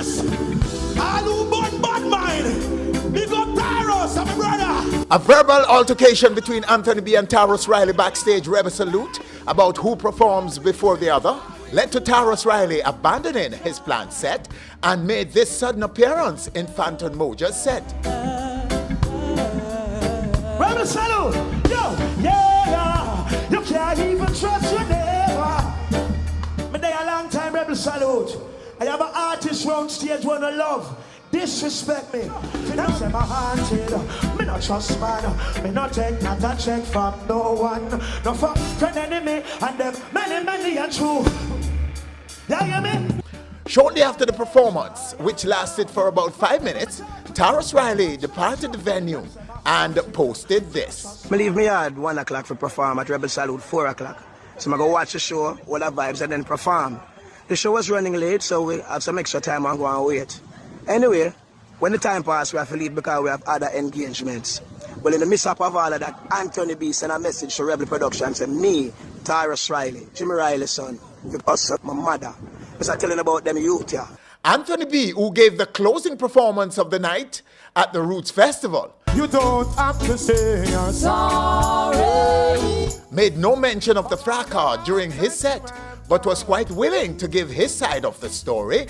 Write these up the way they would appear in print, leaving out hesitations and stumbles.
this. All who born bad mind. Big up Tarrus, my brother. A verbal altercation between Anthony B and Tarrus Riley backstage Rebel Salute about who performs before the other led to Tarrus Riley abandoning his planned set and made this sudden appearance in Phantom Moja's set. Rebel Salute, yo, yeah, you can't even trust your neighbor. Me there a long time, Rebel Salute. I have an artist round stage wanna love. Disrespect me. That's say my haunted. Me not trust man. Me not take not a check from no one. No from friend enemy and them many and true. You hear me? Shortly after the performance, which lasted for about 5 minutes, Tarrus Riley departed the venue and posted this. Me leave me yard 1 o'clock for perform at Rebel Salute 4 o'clock. So I go watch the show, all the vibes and then perform. The show was running late, so we have some extra time and go and wait. Anyway, when the time passed, we have to leave because we have other engagements. Well, in the midst of all of that, Anthony B sent a message to Rebel Production said, me, Tarrus Riley, Jimmy Riley's son, because my mother, was telling about them youth here. Anthony B, who gave the closing performance of the night at the Roots Festival, You don't have to say you're sorry. made no mention of the fracas during his set, but was quite willing to give his side of the story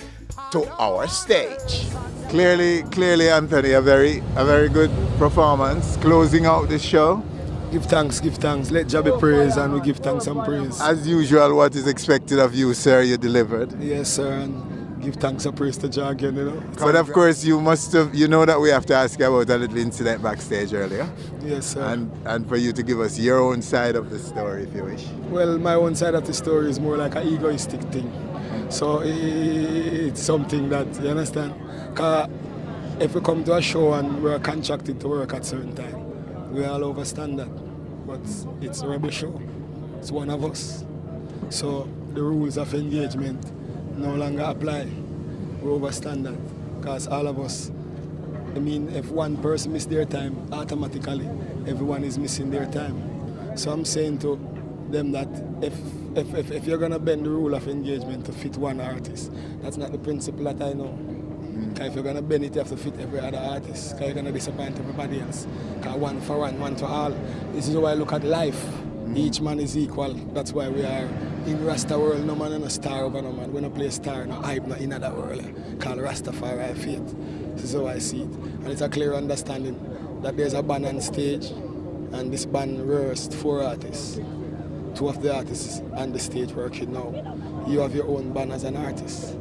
to our stage. Clearly, Anthony, a very good performance, closing out the show. Give thanks. Let Jah be praised, and we give thanks and praise. As usual, what is expected of you, sir, you delivered. Yes, sir, and give thanks and praise to Jah again, you know. But of course, you know that we have to ask you about a little incident backstage earlier. Yes, sir. And for you to give us your own side of the story, if you wish. Well, my own side of the story is more like an egoistic thing. So it's something that, you understand? Because if we come to a show and we're contracted to work at a certain time, we all overstand that. But it's a rebel show. It's one of us. So the rules of engagement no longer apply. We overstand that. Because all of us, I mean, if one person miss their time, automatically everyone is missing their time. So I'm saying to them that if you're gonna bend the rule of engagement to fit one artist, that's not the principle that I know. Because if you're gonna bend it, you have to fit every other artist. Because you're gonna disappoint everybody else. Because one for one, one to all. This is how I look at life. Each man is equal. That's why we are in Rasta world. No man is a star over no man. We don't play star, no hype, no in other world. Called Rastafari faith. This is how I see it. And it's a clear understanding that there's a band on stage, and this band rehearsed 4 artists. 2 of the artists on the stage working now. You have your own band as an artist,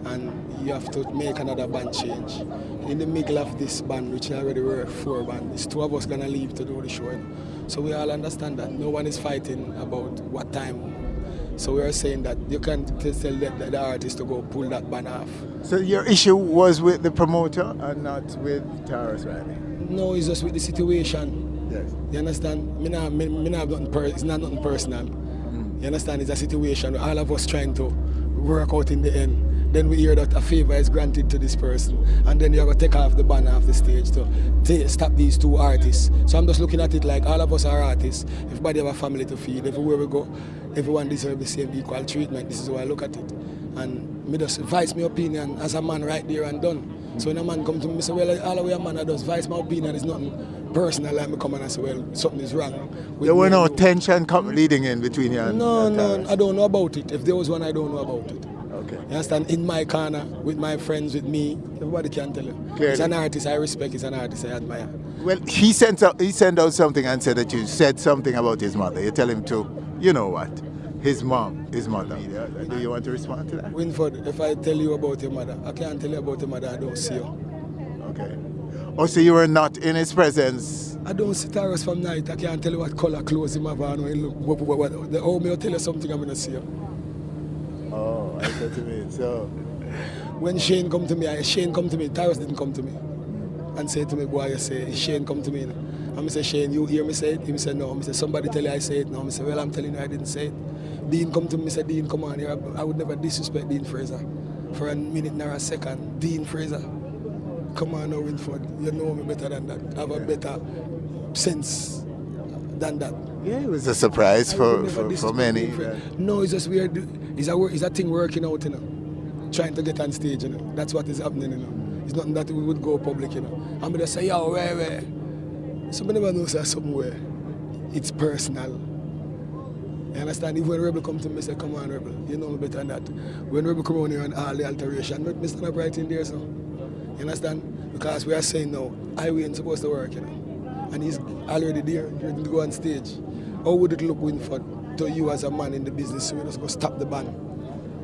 and you have to make another band change. In the middle of this band, which already were 4 bands, 2 of us gonna leave to do the show. So we all understand that. No one is fighting about what time. So we are saying that you can't tell the artist to go pull that band off. So your issue was with the promoter and not with Tarrus Riley? No, it's just with the situation. Yes. You understand? Me not have nothing it's not nothing personal. You understand? It's a situation where all of us trying to work out in the end. Then we hear that a favor is granted to this person, and then you're going to take off the banner off the stage to stop these 2 artists. So I'm just looking at it like all of us are artists. Everybody have a family to feed. Everywhere we go, everyone deserves the same equal treatment. This is how I look at it. And me just voice my opinion as a man right there and done. So when a man come to me, say, well, all the way a man I just voice my opinion. It's nothing personal. Like me come and I say, well, something is wrong. There were no tension leading in between you and No, I don't know about it. If there was one, I don't know about it. Okay. You understand? In my corner, with my friends, with me, everybody can tell you. Clearly. He's an artist I respect, he's an artist I admire. Well, he sent out something and said that you said something about his mother. You tell him to, you know what, his mother. Do you want to respond to that? Winford, if I tell you about your mother, I can't tell you about your mother, I don't see you. Okay. Oh, so you were not in his presence? I don't see Tarrus from night. I can't tell you what color clothes he have on. How may I tell you something I'm going to see you? Oh, I see what you mean. So when Shane come to me, Tarrus didn't come to me and say to me, boy, you say, Shane come to me. And I say, Shane, you hear me say it? He said, no. I said, somebody tell you I say it. No. I said, well, I'm telling you I didn't say it. Dean come to me, said, Dean, come on here. I would never disrespect Dean Fraser for a minute nor a second. Dean Fraser, come on now, Winford. You know me better than that. I have a better sense than that. yeah, it was a surprise for many. No, it's just weird. It's a thing working out, you know. trying to get on stage, you know. That's what is happening, you know. It's nothing that we would go public, you know. I'm gonna say, yo, where? Somebody never knows that somewhere. It's personal. You understand? If when Rebel come to me, say, come on, Rebel, you know me better than that. When Rebel come on here and all the alteration, me stand up right in there, so. You understand? Because we are saying now, highway ain't supposed to work, you know. And he's already there, ready to go on stage. How would it look, Winford, to you as a man in the business? So we just go stop the ban.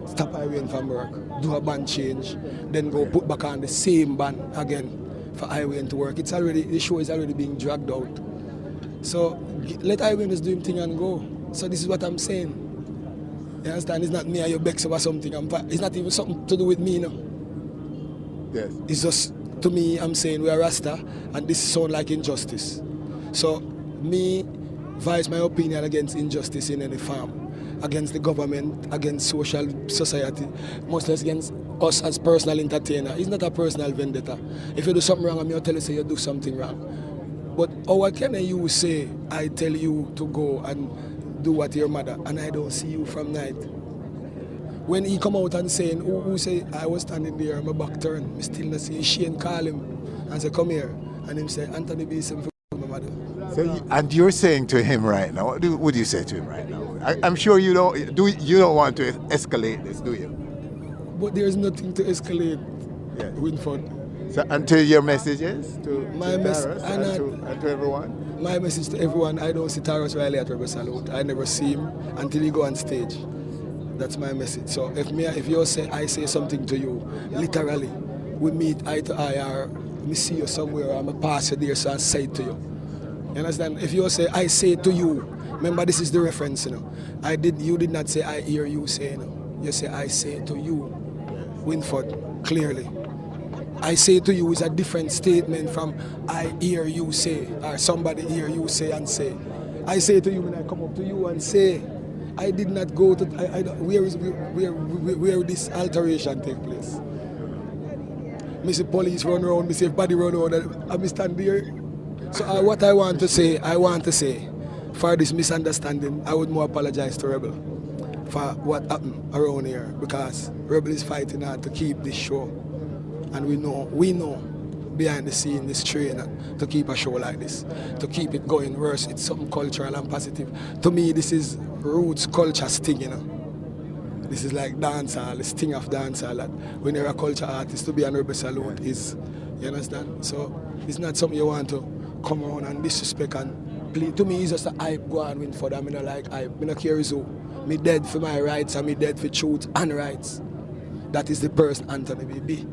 Stop highway from work, do a ban change, then go put back on the same ban again for highway to work. It's already, the show is already being dragged out. So let highway just do him thing and go. So this is what I'm saying. You understand? It's not me or your Bex or something. It's not even something to do with me, no. Yes. It's just, to me, I'm saying we are Rasta and this sounds like injustice. So me voice my opinion against injustice in any farm. Against the government, against social society, mostly against us as personal entertainer. It's not a personal vendetta. If you do something wrong, I'm going to tell you say you do something wrong. But how can you say, I tell you to go and do what your mother, and I don't see you from night? When he come out and saying, who say, I was standing there, my back turned, me still not see Shane call him and say, come here. And him say, Anthony B. for my mother. So and you're saying to him right now, what would you say to him right now? I'm sure you don't want to escalate this, do you? But there's nothing to escalate, Yes. Winford. So until your message is to My Tarrus and to everyone? My message to everyone, I don't see Tarrus Riley at Rebel Salute. I never see him until he go on stage. That's my message. So if you say I say something to you, literally, we meet eye to eye or me see you somewhere or I'm a pass you there so I say it to you. You understand? If you say I say it to you, remember this is the reference, you know. You did not say I hear you say, you know. You say I say it to you, Winford, clearly. I say to you is a different statement from I hear you say or somebody hear you say and say. I say to you when I come up to you and say, I did not go to where this alteration take place. Me see police run around, me see everybody run around, and I stand there. So what I want to say, for this misunderstanding, I would more apologize to Rebel for what happened around here because Rebel is fighting hard to keep this show. And we know behind the scene this training to keep a show like this, to keep it going worse. It's something cultural and positive. To me, this is roots culture sting, you know. This is like dancehall, the sting of dancehall. That when you're a culture artist, to be an Rebel Salute is, you understand? So it's not something you want to come around and disrespect and play. To me, it's just a hype go on win for them. I don't like hype. I don't care who. Me dead for my rights and me dead for truth and rights. That is the person Anthony B.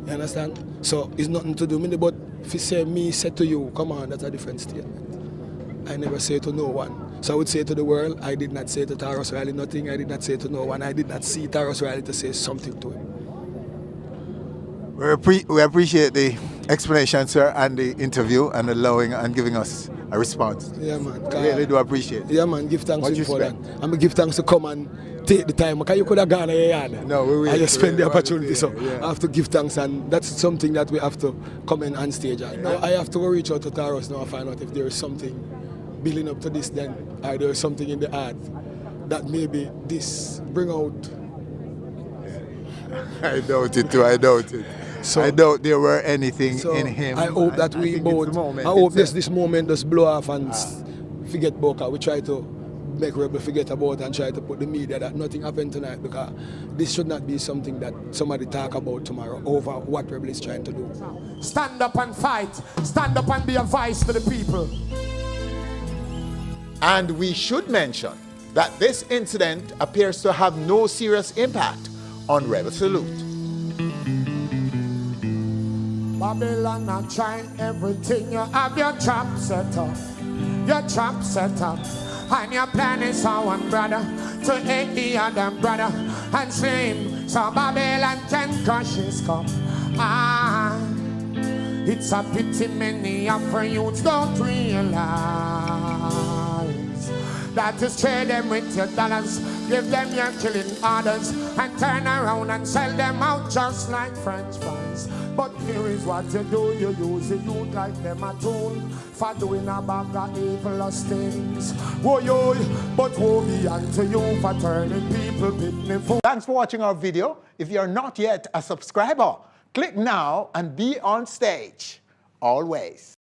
You understand? So it's nothing to do with me, but if you say me said to you, come on, that's a different statement. I never say to no one. So I would say to the world, I did not say to Tarrus Riley nothing, I did not say to no one, I did not see Tarrus Riley to say something to him. We appreciate the explanation, sir, and the interview and allowing and giving us a response. Yeah, man. Really do appreciate it. Yeah, man, give thanks What you for that. spend? I'm going to give thanks to come and take the time. Because you could have gone your yard. No, we will. I just spend the We will. opportunity, so Yeah. I have to give thanks, and that's something that we have to come in on stage. Now I have to go reach out to Tarrus now and find out if there is something building up to this then, or there is something in the art that maybe this bring out. I doubt it too, I doubt it. So- I doubt there were anything So in him. I hope that I we think it's both, the moment I hope itself. this moment just blow off and forget Boca. We try to make Rebel forget about and try to put the media that nothing happened tonight, because this should not be something that somebody talk about tomorrow over what Rebel is trying to do. Stand up and fight. Stand up and be a voice to the people. And we should mention that this incident appears to have no serious impact on Rebel Salute. Babylon are trying everything. You have your trap set up. Your trap set up. And your plan is for one brother to hate the other brother and slim. So Babylon can crush his cup. It's a pity many of our youths don't realize That is trade them with your dollars, give them your killing orders, and turn around and sell them out just like French fries. But here is what you do, you use the youth like them a tool for doing a bag of evilous things. Woe yo, but woe be unto you for turning people pitiful. Thanks for watching our video. If you're not yet a subscriber, click now and be on stage. Always.